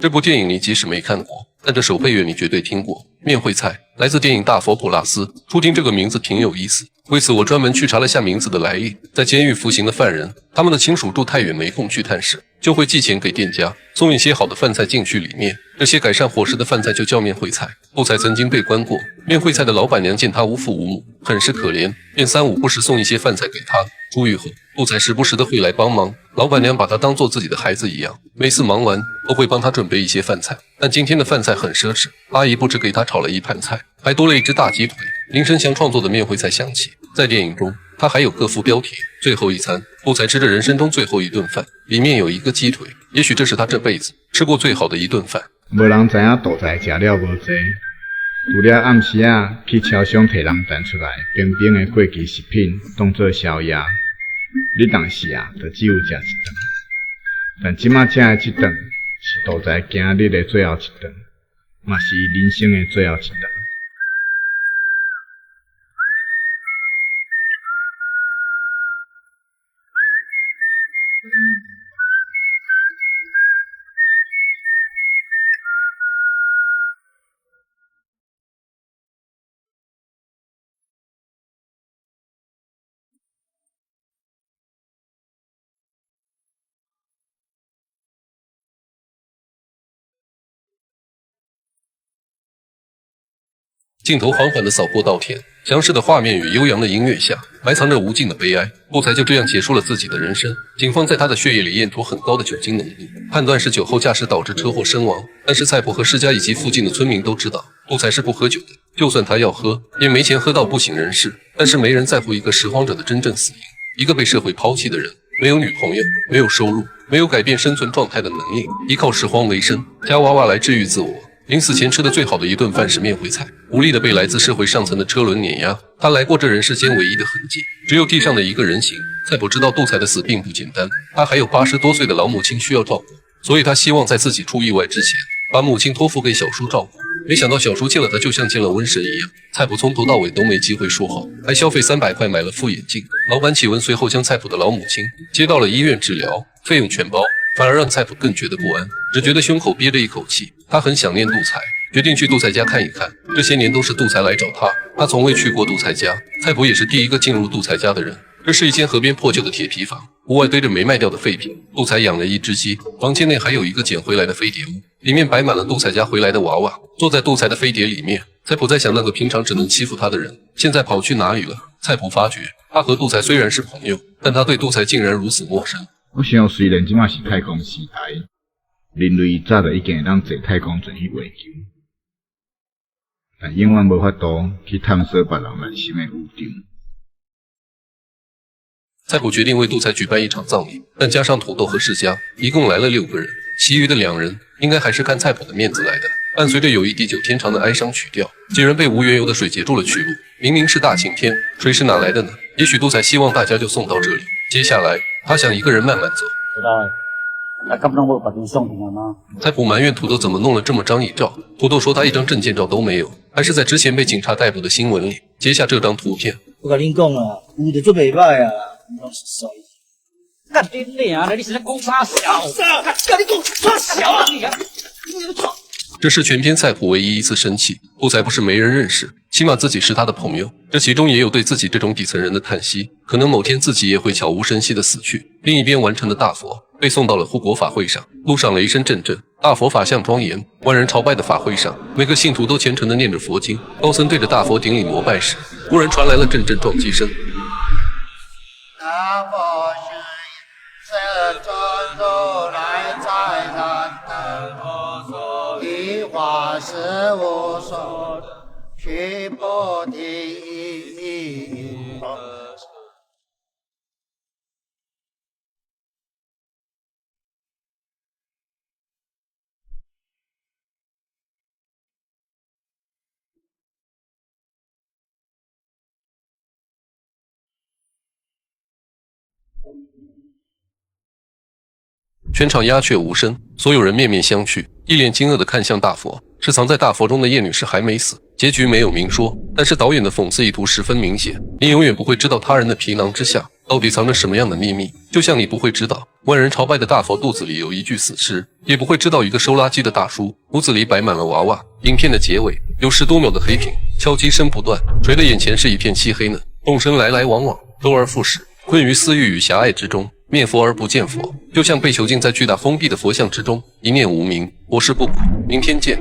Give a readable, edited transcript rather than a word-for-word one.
这部电影你即使没看过，但这首配乐你绝对听过。面会菜来自电影《大佛普拉斯》，初听这个名字挺有意思。为此，我专门去查了下名字的来历。在监狱服刑的犯人，他们的亲属住太远没空去探视，就会寄钱给店家，送一些好的饭菜进去里面。这些改善伙食的饭菜就叫面会菜。杜才曾经被关过，面会菜的老板娘见他无父无母，很是可怜，便三五不时送一些饭菜给他。出狱后，杜才时不时的会来帮忙，老板娘把他当做自己的孩子一样，每次忙完都会帮他准备一些饭菜。但今天的饭菜很奢侈，阿姨不只给他炒了一盘菜，还多了一只大鸡腿。林生祥创作的面会菜香气，在电影中他还有各副标题。最后一餐，杜才吃着人生中最后一顿饭，里面有一个鸡腿，也许这是他这辈子吃过最好的一顿饭。无人知影杜才食了无济，除了暗时去超商摕人蛋出来冰冰的过期食品当做宵夜，你当时就只有食一顿。但即马食的这顿是杜才今日的最后一顿，嘛是人生的最后一顿。镜头缓缓地扫过稻田，详实的画面与悠扬的音乐下，埋藏着无尽的悲哀。杜才就这样结束了自己的人生。警方在他的血液里验出很高的酒精浓度，判断是酒后驾驶导致车祸身亡。但是蔡婆和世家以及附近的村民都知道，杜才是不喝酒的，就算他要喝，也没钱喝到不省人事。但是没人在乎一个拾荒者的真正死因，一个被社会抛弃的人，没有女朋友，没有收入，没有改变生存状态的能力，依靠拾荒为生，夹娃娃来治愈自我。临死前吃的最好的一顿饭是面会菜，无力的被来自社会上层的车轮碾压，他来过这人世间唯一的痕迹，只有地上的一个人形。蔡婆知道杜才的死并不简单，他还有80多岁的老母亲需要照顾，所以他希望在自己出意外之前，把母亲托付给小叔照顾。没想到小叔见了他就像见了瘟神一样，蔡婆从头到尾都没机会说好，还消费300块买了副眼镜。老板启文随后将蔡婆的老母亲接到了医院治疗，费用全包，反而让蔡婆更觉得不安，只觉得胸口憋着一口气。他很想念杜才，决定去杜才家看一看。这些年都是杜才来找他，他从未去过杜才家。蔡婆也是第一个进入杜才家的人。这是一间河边破旧的铁皮房，屋外堆着没卖掉的废品。杜才养了一只鸡，房间内还有一个捡回来的飞碟屋，里面摆满了杜才家回来的娃娃。坐在杜才的飞碟里面，蔡婆在想那个平常只能欺负他的人，现在跑去哪里了？蔡婆发觉，他和杜才虽然是朋友，但他对杜才竟然如此陌生。我想，虽然即马是太空时代，人类早就已经会当坐太空船去月球，但永远无法度去探索别人内心的宇宙。蔡婆决定为杜才举办一场葬礼，但加上土豆和世家，一共来了6个人，其余的2人应该还是看蔡婆的面子来的。伴随着友谊地久天长的哀伤曲调，几人被无缘由的水截住了去路。明明是大晴天，水是哪来的呢？也许杜才希望大家就送到这里，接下来他想一个人慢慢走。知道了。咁拢冇白件送你吗？蔡婆埋怨土豆怎么弄了这么张遗照，土豆说他一张证件照都没有，还是在之前被警察逮捕的新闻里截下这张图片。我甲恁讲啊，有就做袂歹啊，拢是衰。干恁娘的，你是在讲啥小？干你讲啥小啊你啊！这是全片蔡婆唯一一次生气。杜才不是没人认识，起码自己是他的朋友，这其中也有对自己这种底层人的叹息，可能某天自己也会悄无声息地死去。另一边完成的大佛被送到了护国法会上，路上雷声阵阵，大佛法相庄严，万人朝拜的法会上，每个信徒都虔诚地念着佛经。高僧对着大佛顶礼膜拜时，忽然传来了阵阵撞击声。南无世尊如来在南无一花事无所须菩提。全场鸦雀无声，所有人面面相觑，一脸惊愕地看向大佛。是藏在大佛中的叶女士还没死，结局没有明说，但是导演的讽刺意图十分明显。你永远不会知道他人的皮囊之下到底藏着什么样的秘密，就像你不会知道万人朝拜的大佛肚子里有一具死尸，也不会知道一个收垃圾的大叔屋子里摆满了娃娃。影片的结尾有10多秒的黑屏，敲击声不断，谁的眼前是一片漆黑呢？众生来来往往，周而复始，困于私欲与狭隘之中，面佛而不见佛，就像被囚禁在巨大封闭的佛像之中，一念无明。我是不苦，明天见。